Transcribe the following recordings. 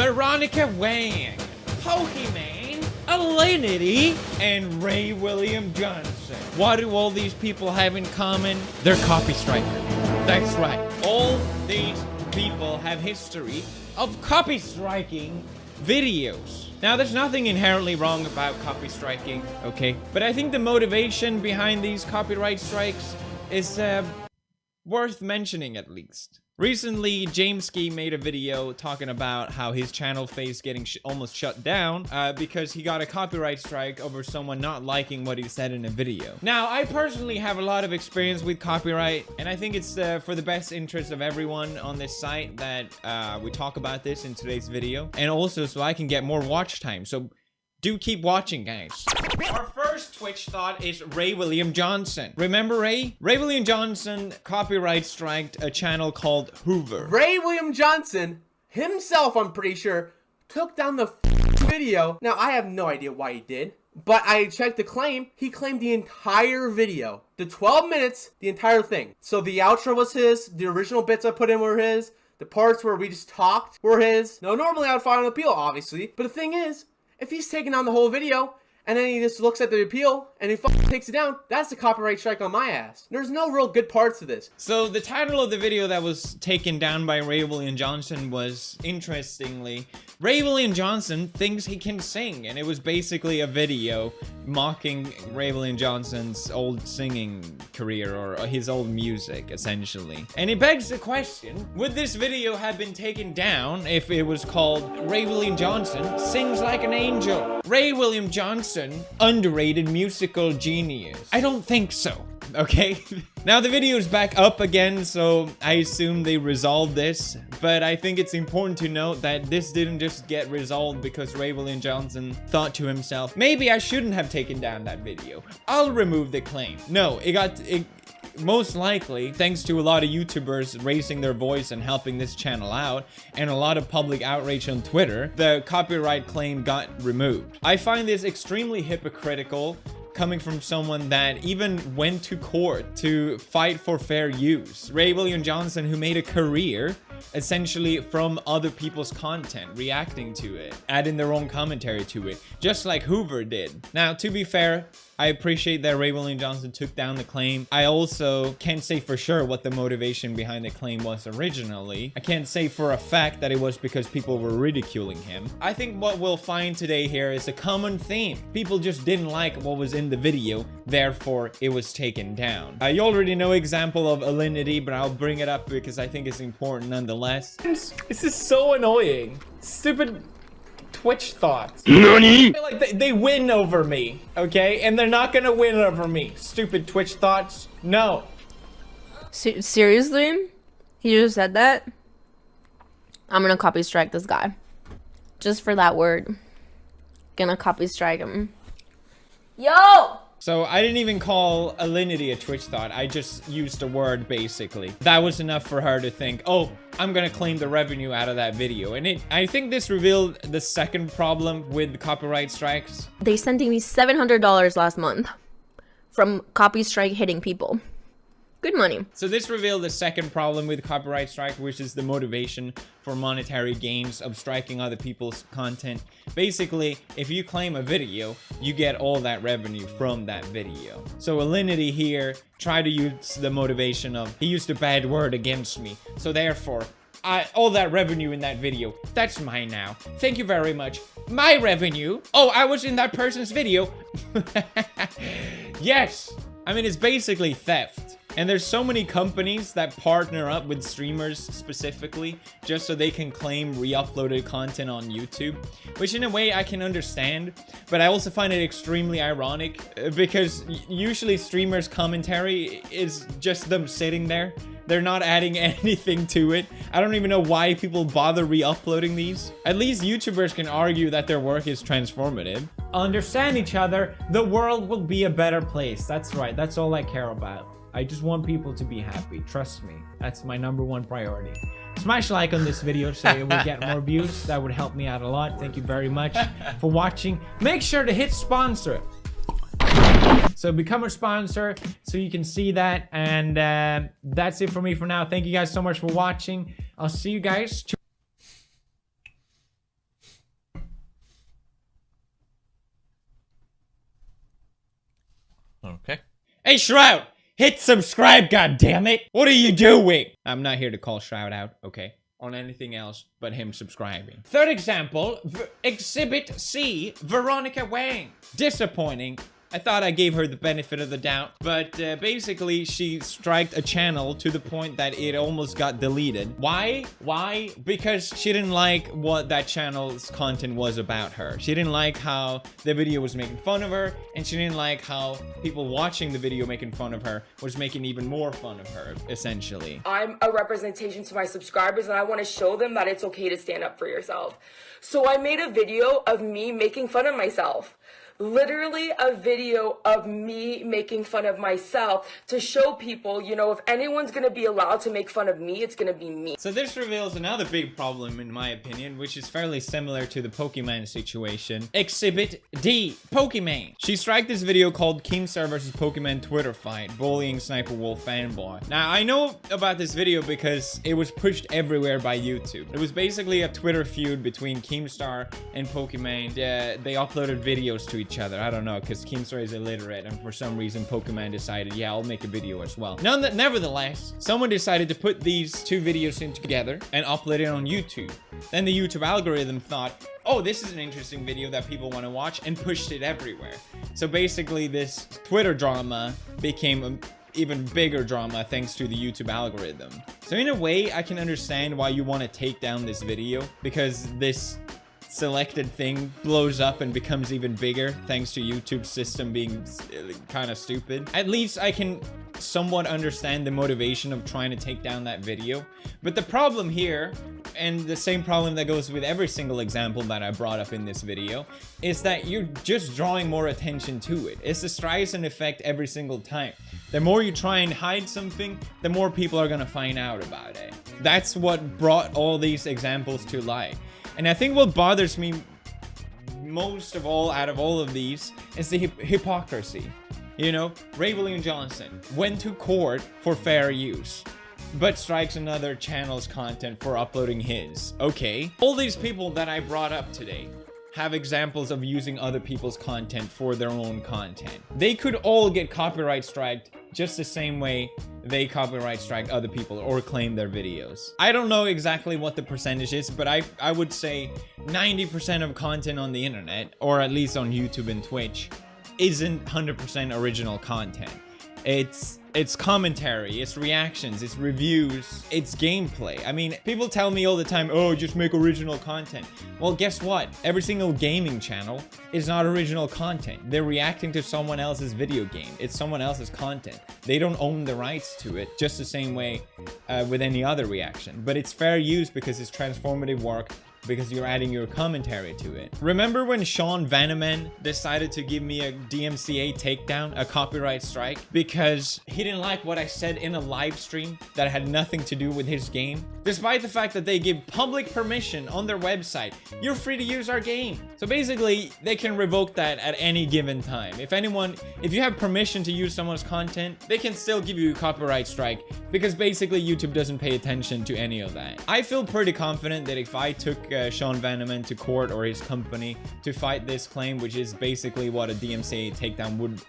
Veronica Wang, Pokimane, Alinity, and Ray William Johnson. What do all these people have in common? They're copy strikers. That's right. All these people have history of copy striking videos. Now, there's nothing inherently wrong about copy striking, okay? But I think the motivation behind these copyright strikes is worth mentioning at least. Recently, Jameski made a video talking about how his channel faced getting almost shut down because he got a copyright strike over someone not liking what he said in a video. Now, I personally have a lot of experience with copyright, and I think it's for the best interest of everyone on this site that we talk about this in today's video, and also so I can get more watch time. So do keep watching, guys. Our first Twitch thought is Ray William Johnson. Remember Ray? Ray William Johnson copyright striked a channel called Hoover. Ray William Johnson himself, I'm pretty sure, took down the video. Now, I have no idea why he did, but I checked the claim. He claimed the entire video. The 12 minutes, the entire thing. So the outro was his. The original bits I put in were his. The parts where we just talked were his. Now, normally I would file an appeal, obviously. But the thing is, if he's taking down the whole video, and then he just looks at the appeal, and he takes it down, that's a copyright strike on my ass. There's no real good parts to this. So the title of the video that was taken down by Ray William Johnson was, interestingly, Ray William Johnson thinks he can sing, and it was basically a video mocking Ray William Johnson's old singing career, or his old music, essentially. And it begs the question, would this video have been taken down if it was called Ray William Johnson Sings Like an Angel? Ray William Johnson, underrated musical genius. I don't think so. Okay, now the video is back up again, so I assume they resolved this, but I think it's important to note that this didn't just get resolved because Ray William Johnson thought to himself, maybe I shouldn't have taken down that video. I'll remove the claim. No, it most likely, thanks to a lot of YouTubers raising their voice and helping this channel out, and a lot of public outrage on Twitter, the copyright claim got removed. I find this extremely hypocritical, coming from someone that even went to court to fight for fair use. Ray William Johnson, who made a career essentially from other people's content, reacting to it, adding their own commentary to it, just like Hoover did. Now, to be fair, I appreciate that Ray William Johnson took down the claim. I also can't say for sure what the motivation behind the claim was originally. I can't say for a fact that it was because people were ridiculing him. I think what we'll find today here is a common theme. People just didn't like what was in the video, therefore it was taken down. You already know example of Alinity, but I'll bring it up because I think it's important nonetheless. This is so annoying. Stupid Twitch thoughts. NANI? I feel like they win over me, okay? And they're not gonna win over me. Stupid Twitch thoughts. No. Seriously? He just said that? I'm gonna copy strike this guy. Just for that word. Gonna copy strike him. Yo! So I didn't even call Alinity a Twitch thought. I just used a word, basically. That was enough for her to think, oh, I'm gonna claim the revenue out of that video. And I think this revealed the second problem with copyright strikes. They sent me $700 last month from copy strike hitting people. Good money. So this revealed the second problem with copyright strike, which is the motivation for monetary gains of striking other people's content. Basically, if you claim a video, you get all that revenue from that video. So Alinity here tried to use the motivation of, he used a bad word against me, so therefore, all that revenue in that video, that's mine now. Thank you very much. My revenue? Oh, I was in that person's video. Yes. I mean, it's basically theft. And there's so many companies that partner up with streamers specifically just so they can claim re-uploaded content on YouTube, which in a way I can understand, but I also find it extremely ironic because usually streamers' commentary is just them sitting there. They're not adding anything to it. I don't even know why people bother re-uploading these. At least YouTubers can argue that their work is transformative. Understand each other, the world will be a better place. That's right, that's all I care about. I just want people to be happy. Trust me. That's my #1 priority. Smash like on this video so it will get more views. That would help me out a lot. Thank you very much for watching. Make sure to hit sponsor. So become a sponsor so you can see that. And that's it for me for now. Thank you guys so much for watching. I'll see you guys. Hey, Shroud, hit subscribe, goddammit! What are you doing? I'm not here to call Shroud out, okay? On anything else but him subscribing. Third example, Exhibit C, Veronica Wang. Disappointing. I thought I gave her the benefit of the doubt, but basically she striked a channel to the point that it almost got deleted. Why? Why? Because she didn't like what that channel's content was about her. She didn't like how the video was making fun of her, and she didn't like how people watching the video making fun of her was making even more fun of her, essentially. I'm a representation to my subscribers, and I want to show them that it's okay to stand up for yourself. So I made a video of me making fun of myself. Literally a video of me making fun of myself to show people, you know, if anyone's gonna be allowed to make fun of me, it's gonna be me. So this reveals another big problem, in my opinion, which is fairly similar to the Pokemon situation. Exhibit D, Pokemon. She striked this video called Keemstar vs Pokemon Twitter fight, bullying Sniper Wolf fanboy. Now, I know about this video because it was pushed everywhere by YouTube. It was basically a Twitter feud between Keemstar and Pokemon. They uploaded videos to each other. I don't know, because Keemstar is illiterate, and for some reason Pokemon decided, yeah, I'll make a video as well. Nevertheless, someone decided to put these two videos in together and upload it on YouTube. Then the YouTube algorithm thought, oh, this is an interesting video that people want to watch, and pushed it everywhere. So basically this Twitter drama became a even bigger drama thanks to the YouTube algorithm. So in a way, I can understand why you want to take down this video, because this selected thing blows up and becomes even bigger thanks to YouTube's system being kind of stupid. At least I can somewhat understand the motivation of trying to take down that video. But the problem here, and the same problem that goes with every single example that I brought up in this video, is that you're just drawing more attention to it. It's the Streisand effect every single time. The more you try and hide something, the more people are gonna find out about it. That's what brought all these examples to light. And I think what bothers me most of all out of all of these is the hypocrisy. You know, Ray William Johnson went to court for fair use, but strikes another channel's content for uploading his. Okay. All these people that I brought up today have examples of using other people's content for their own content. They could all get copyright striked just the same way they copyright strike other people or claim their videos. I don't know exactly what the percentage is, but I would say 90% of content on the internet, or at least on YouTube and Twitch, isn't 100% original content. It's commentary, it's reactions, it's reviews, it's gameplay. I mean, people tell me all the time, oh, just make original content. Well, guess what? Every single gaming channel is not original content. They're reacting to someone else's video game. It's someone else's content. They don't own the rights to it, just the same way with any other reaction. But it's fair use because it's transformative work, because you're adding your commentary to it. Remember when Sean Vanaman decided to give me a DMCA takedown, a copyright strike, because he didn't like what I said in a live stream that had nothing to do with his game? Despite the fact that they give public permission on their website, you're free to use our game. So basically, they can revoke that at any given time. If you have permission to use someone's content, they can still give you a copyright strike, because basically YouTube doesn't pay attention to any of that. I feel pretty confident that if I took Sean Vanaman to court, or his company, to fight this claim, which is basically what a DMCA takedown would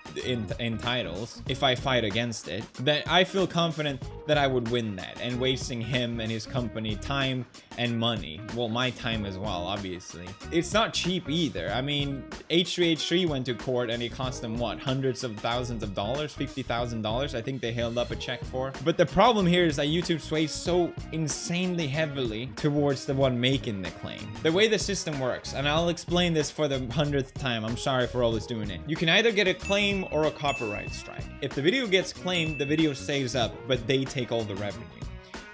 entitles, if I fight against it, then I feel confident that I would win that, and wasting him and his company time and money. Well, my time as well, obviously. It's not cheap either. I mean, H3H3 went to court and it cost them, what, hundreds of thousands of dollars, $50,000, I think they held up a check for. But the problem here is that YouTube sways so insanely heavily towards the one making the claim. The way the system works, and I'll explain this for the 100th time, I'm sorry for always doing it. You can either get a claim or a copyright strike. If the video gets claimed, the video stays up, but they take all the revenue.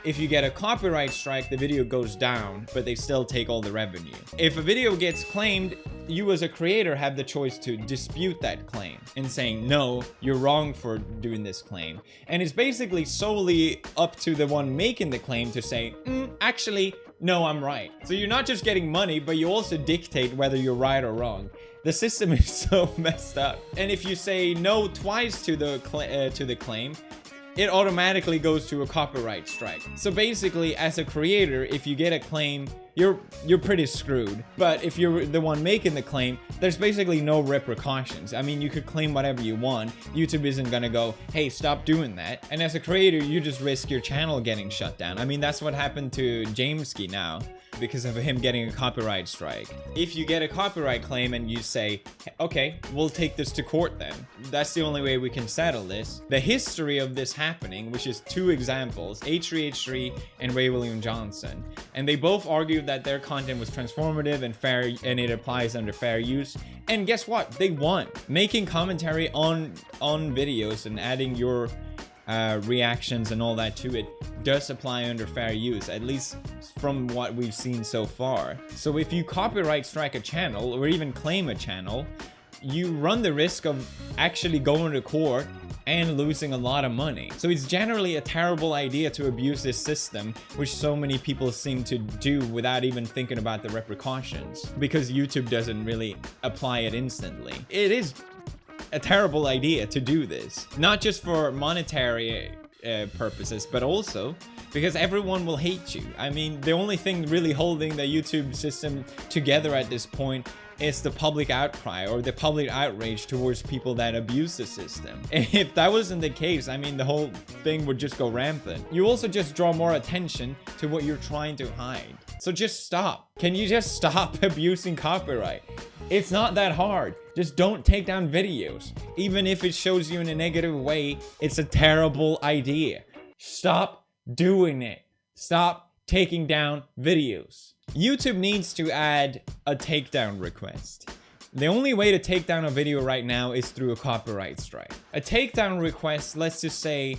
If you get a copyright strike, the video goes down, but they still take all the revenue. If a video gets claimed, you as a creator have the choice to dispute that claim and saying, no, you're wrong for doing this claim. And it's basically solely up to the one making the claim to say, actually, no, I'm right. So you're not just getting money, but you also dictate whether you're right or wrong. The system is so messed up. And if you say no twice to the claim, it automatically goes to a copyright strike. So basically, as a creator, if you get a claim, you're pretty screwed. But if you're the one making the claim, there's basically no repercussions. I mean, you could claim whatever you want. YouTube isn't gonna go, hey, stop doing that. And as a creator, you just risk your channel getting shut down. I mean, that's what happened to Jameski now, because of him getting a copyright strike. If you get a copyright claim and you say, okay, we'll take this to court then. That's the only way we can settle this. The history of this happening, which is 2 examples, H3H3 and Ray William Johnson. And they both argued that their content was transformative and fair, and it applies under fair use. And guess what? They won. Making commentary on videos and adding your reactions and all that to it does apply under fair use, at least from what we've seen so far. So if you copyright strike a channel or even claim a channel, you run the risk of actually going to court and losing a lot of money. So it's generally a terrible idea to abuse this system, which so many people seem to do without even thinking about the repercussions, because YouTube doesn't really apply it instantly. It is a terrible idea to do this, not just for monetary purposes, but also because everyone will hate you. I mean, the only thing really holding the YouTube system together at this point is the public outcry or the public outrage towards people that abuse the system. If that wasn't the case, I mean, the whole thing would just go rampant. You also just draw more attention to what you're trying to hide. So just stop. Can you just stop abusing copyright? It's not that hard. Just don't take down videos. Even if it shows you in a negative way, it's a terrible idea. Stop doing it. Stop taking down videos. YouTube needs to add a takedown request. The only way to take down a video right now is through a copyright strike. A takedown request, let's just say,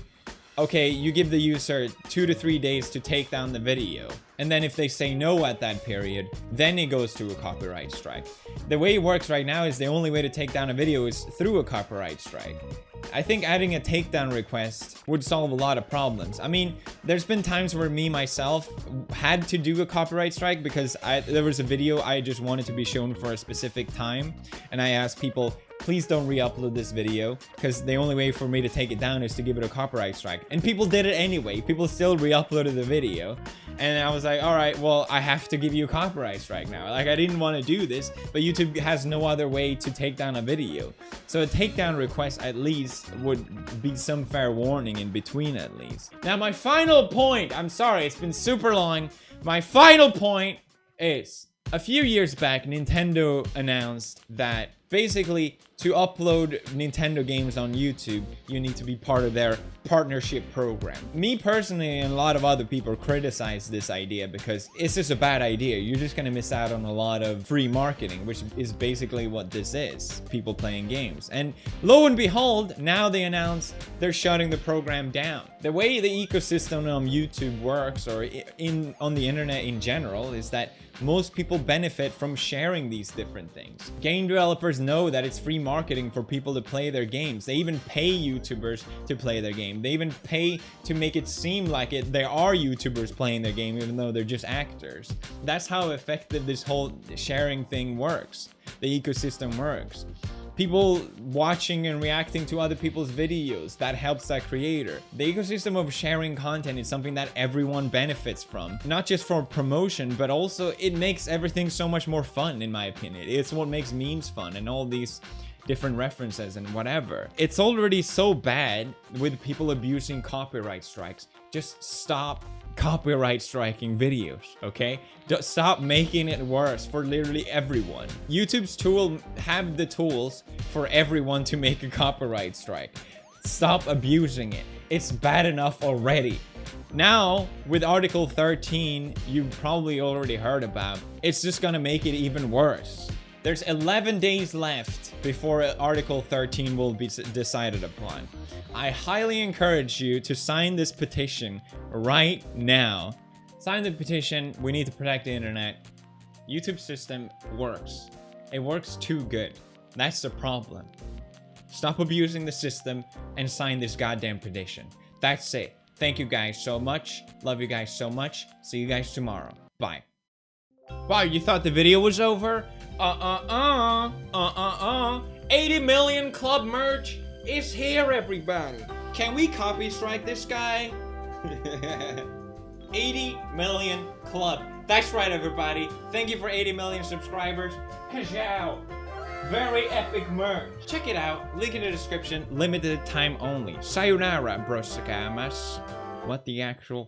okay, you give the user 2 to 3 days to take down the video. And then if they say no at that period, then it goes to a copyright strike. The way it works right now is the only way to take down a video is through a copyright strike. I think adding a takedown request would solve a lot of problems. I mean, there's been times where me myself had to do a copyright strike because there was a video I just wanted to be shown for a specific time, and I asked people, please don't re-upload this video, because the only way for me to take it down is to give it a copyright strike. And people did it anyway. People still re-uploaded the video. And I was like, all right, well, I have to give you a copyright strike now. Like, I didn't want to do this, but YouTube has no other way to take down a video. So a takedown request at least would be some fair warning in between at least. Now, my final point, I'm sorry, it's been super long. My final point is, a few years back, Nintendo announced that basically to upload Nintendo games on YouTube, you need to be part of their partnership program. Me personally and a lot of other people criticize this idea because it's just a bad idea. You're just gonna miss out on a lot of free marketing, which is basically what this is, people playing games. And lo and behold, now they announce they're shutting the program down. The way the ecosystem on YouTube works, or on the internet in general, is that most people benefit from sharing these different things. Game developers know that it's free marketing for people to play their games. They even pay YouTubers to play their game. They even pay to make it seem like they are YouTubers playing their game, even though they're just actors. That's how effective this whole sharing thing works. The ecosystem works. People watching and reacting to other people's videos, that helps that creator. The ecosystem of sharing content is something that everyone benefits from. Not just for promotion, but also it makes everything so much more fun, in my opinion. It's what makes memes fun and all these different references and whatever. It's already so bad with people abusing copyright strikes. Just stop copyright striking videos, okay? Just stop making it worse for literally everyone. YouTube's tool have the tools for everyone to make a copyright strike. Stop abusing it. It's bad enough already. Now, with Article 13, you've probably already heard about, it's just gonna make it even worse. There's 11 days left before Article 13 will be decided upon. I highly encourage you to sign this petition right now. Sign the petition. We need to protect the internet. YouTube system works. It works too good. That's the problem. Stop abusing the system and sign this goddamn petition. That's it. Thank you guys so much. Love you guys so much. See you guys tomorrow. Bye. Wow, you thought the video was over? 80 million club merch is here, everybody. Can we copy strike this guy? 80 million club. That's right, everybody. Thank you for 80 million subscribers. Kazow! Very epic merch. Check it out. Link in the description. Limited time only. Sayonara, brosakamas. What the actual